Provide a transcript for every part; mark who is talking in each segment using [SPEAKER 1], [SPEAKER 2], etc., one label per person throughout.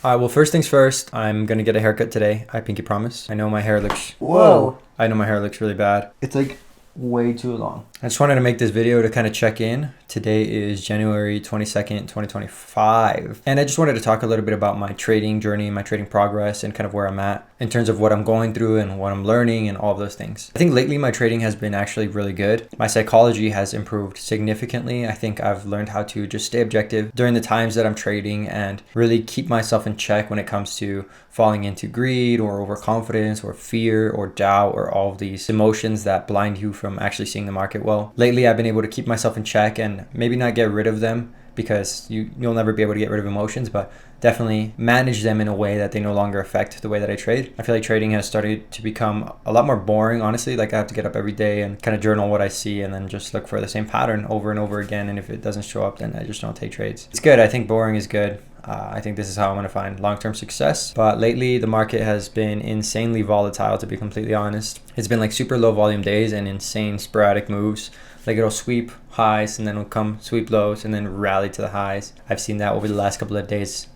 [SPEAKER 1] Well, first things first, I'm gonna get a haircut today. I pinky promise. I know my hair looks.
[SPEAKER 2] Whoa.
[SPEAKER 1] I know my hair looks really bad.
[SPEAKER 2] It's like way too long.
[SPEAKER 1] I just wanted to make this video to kind of check in. Today is January 22nd, 2025. And I just wanted to talk a little bit about my trading journey, my trading progress, and kind of where I'm at in terms of what I'm going through and what I'm learning and all of those things. I think lately my trading has been actually really good. My psychology has improved significantly. I think I've learned how to just stay objective during the times that I'm trading and really keep myself in check when it comes to falling into greed or overconfidence or fear or doubt or all of these emotions that blind you from actually seeing the market well. Lately, I've been able to keep myself in check and maybe not get rid of them, because you'll never be able to get rid of emotions, but definitely manage them in a way that they no longer affect the way that I trade. I feel like trading has started to become a lot more boring, honestly. Like I have to get up every day and kind of journal what I see and then just look for the same pattern over and over again. And if it doesn't show up, then I just don't take trades. It's good. I think boring is good. I think this is how I'm going to find long-term success. But lately, the market has been insanely volatile, to be completely honest. It's been like super low volume days and insane sporadic moves. Like it'll sweep highs and then it'll come sweep lows and then rally to the highs. I've seen that over the last couple of days.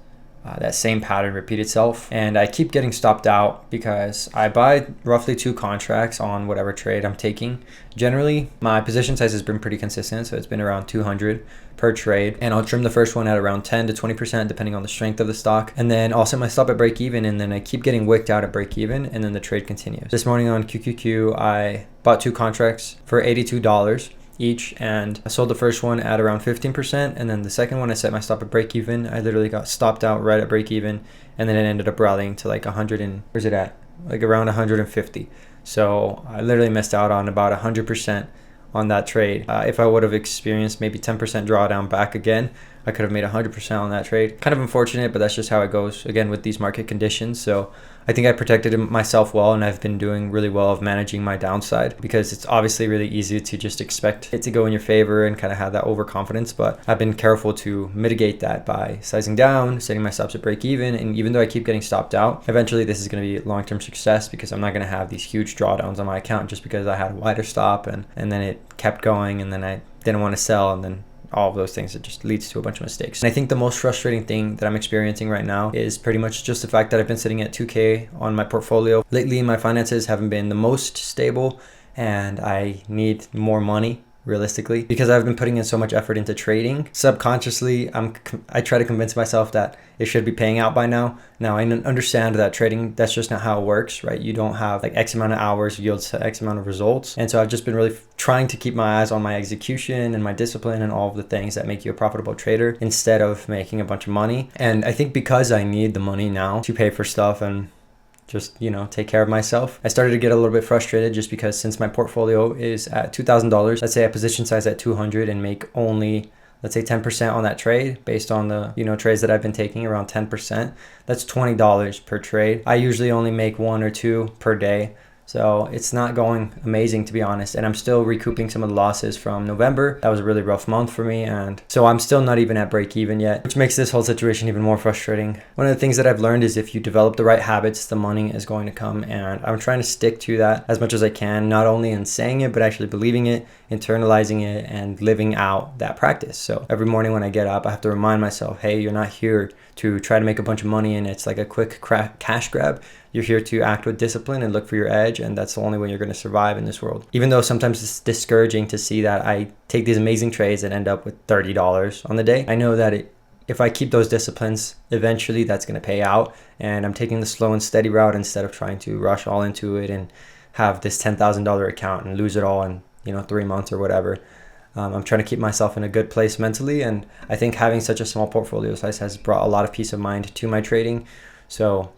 [SPEAKER 1] That same pattern repeat itself, and I keep getting stopped out because I buy roughly 2 contracts on whatever trade I'm taking. Generally, my position size has been pretty consistent, so it's been around 200 per trade, and I'll trim the first one at around 10 to 20% depending on the strength of the stock, and then I'll set my stop at break even, and then I keep getting wicked out at break even, and then the trade continues. This morning on QQQ, I bought 2 contracts for $82 each, and I sold the first one at around 15%, and then the second one I set my stop at break even. I literally got stopped out right at break even, and then it ended up rallying to like 100 and where's it at, like around 150. So I literally missed out on about 100% on that trade. If I would have experienced maybe 10% drawdown back again, I could have made 100% on that trade. Kind of unfortunate, but that's just how it goes again with these market conditions. So I think I protected myself well, and I've been doing really well of managing my downside, because it's obviously really easy to just expect it to go in your favor and kind of have that overconfidence. But I've been careful to mitigate that by sizing down, setting my stops at break even. And even though I keep getting stopped out, eventually this is going to be long-term success, because I'm not going to have these huge drawdowns on my account just because I had a wider stop and then it kept going, and then I didn't want to sell, and then all of those things, it just leads to a bunch of mistakes. And I think the most frustrating thing that I'm experiencing right now is pretty much just the fact that I've been sitting at 2K on my portfolio. Lately, my finances haven't been the most stable, and I need more money, realistically, because I've been putting in so much effort into trading. Subconsciously, I try to convince myself that it should be paying out by now. Now, I understand that trading, that's just not how it works, right? You don't have like X amount of hours yields X amount of results. And so I've just been really trying to keep my eyes on my execution and my discipline and all of the things that make you a profitable trader instead of making a bunch of money. And I think because I need the money now to pay for stuff and just, take care of myself, I started to get a little bit frustrated, just because since my portfolio is at $2,000, let's say I position size at 200 and make only, let's say 10% on that trade based on the, trades that I've been taking, around 10%, that's $20 per trade. I usually only make 1 or 2 per day. So it's not going amazing, to be honest. And I'm still recouping some of the losses from November. That was a really rough month for me. And so I'm still not even at break even yet, which makes this whole situation even more frustrating. One of the things that I've learned is if you develop the right habits, the money is going to come. And I'm trying to stick to that as much as I can, not only in saying it, but actually believing it, internalizing it, and living out that practice. So every morning when I get up, I have to remind myself, hey, you're not here to try to make a bunch of money and it's like a quick cash grab. You're here to act with discipline and look for your edge, and that's the only way you're going to survive in this world. Even though sometimes it's discouraging to see that I take these amazing trades that end up with $30 on the day, I know that if I keep those disciplines, eventually that's going to pay out, and I'm taking the slow and steady route instead of trying to rush all into it and have this $10,000 account and lose it all in 3 months or whatever. I'm trying to keep myself in a good place mentally, and I think having such a small portfolio size has brought a lot of peace of mind to my trading. So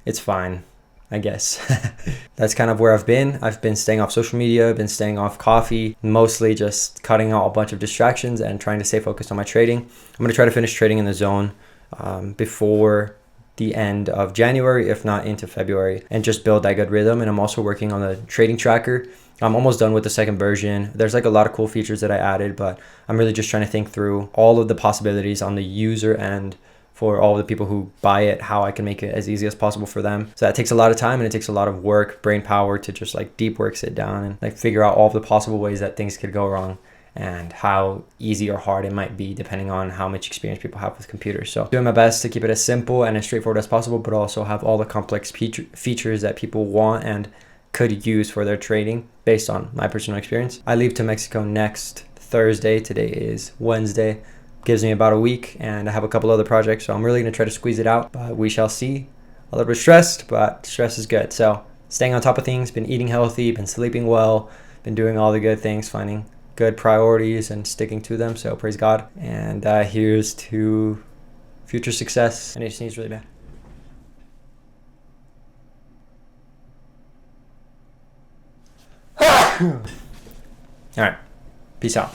[SPEAKER 1] it's fine, I guess. That's kind of where I've been. I've been staying off social media, been staying off coffee, mostly just cutting out a bunch of distractions and trying to stay focused on my trading. I'm going to try to finish trading in the zone before the end of January, if not into February, and just build that good rhythm. And I'm also working on the trading tracker. I'm almost done with the second version. There's like a lot of cool features that I added, but I'm really just trying to think through all of the possibilities on the user end for all of the people who buy it, how I can make it as easy as possible for them. So that takes a lot of time, and it takes a lot of work, brain power, to just like deep work, sit down and like figure out all of the possible ways that things could go wrong. and how easy or hard it might be depending on how much experience people have with computers. So doing my best to keep it as simple and as straightforward as possible, but also have all the complex features that people want and could use for their trading based on my personal experience. I leave to Mexico next Thursday. Today is Wednesday. Gives me about a week, and I have a couple other projects, so I'm really going to try to squeeze it out, but we shall see. A little bit stressed, but stress is good. So staying on top of things, been eating healthy, been sleeping well, been doing all the good things, finding good priorities and sticking to them. So praise God. And here's to future success. And it sneezed really bad. All right. Peace out.